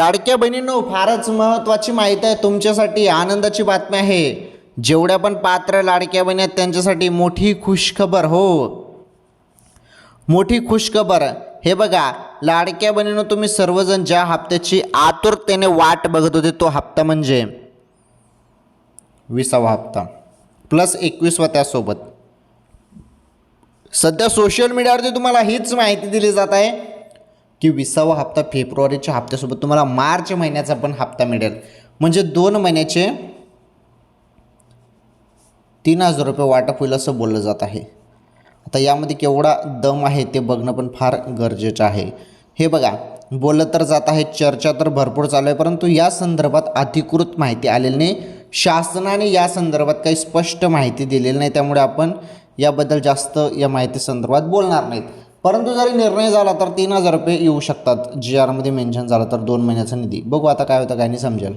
लाडक्या बहिणींनो, फारच महत्त्वाची माहिती आहे तुमच्यासाठी, आनंदाची बातमी आहे. जेवढ्या पण पात्र लाडक्या बहिणी आहेत त्यांच्यासाठी मोठी खुशखबर. हो, मोठी खुशखबर. हे बघा, लाडक्या बहिणींनो, तुम्ही सर्वजण ज्या हप्त्याची आतुरतेने वाट बघत होते तो हप्ता म्हणजे 20वा हप्ता प्लस 21वा. त्यासोबत सध्या सोशल मीडियावरती तुम्हाला हीच माहिती दिली जात आहे की 20वा हप्ता फेब्रुवारीच्या हप्त्यासोबत तुम्हाला मार्च महिन्याचा पण हप्ता मिळेल. म्हणजे 2 महिन्याचे 3000 रुपये वाटप होईल असं बोललं जात आहे. आता यामध्ये केवढा दम आहे ते बघणं पण फार गरजेचं आहे. हे बघा, बोललं तर जात आहे, चर्चा तर भरपूर चालू आहे, परंतु या संदर्भात अधिकृत माहिती आलेली नाही. शासनाने या संदर्भात काही स्पष्ट माहिती दिलेली नाही, त्यामुळे आपण याबद्दल जास्त या माहिती संदर्भात बोलणार नाहीत. परंतु जरी निर्णय झाला तर 3000 रुपये येऊ शकतात. जी आरमध्ये मेन्शन झालं तर 2 महिन्याचा निधी. बघू आता काय होतं, काय नाही समजेल.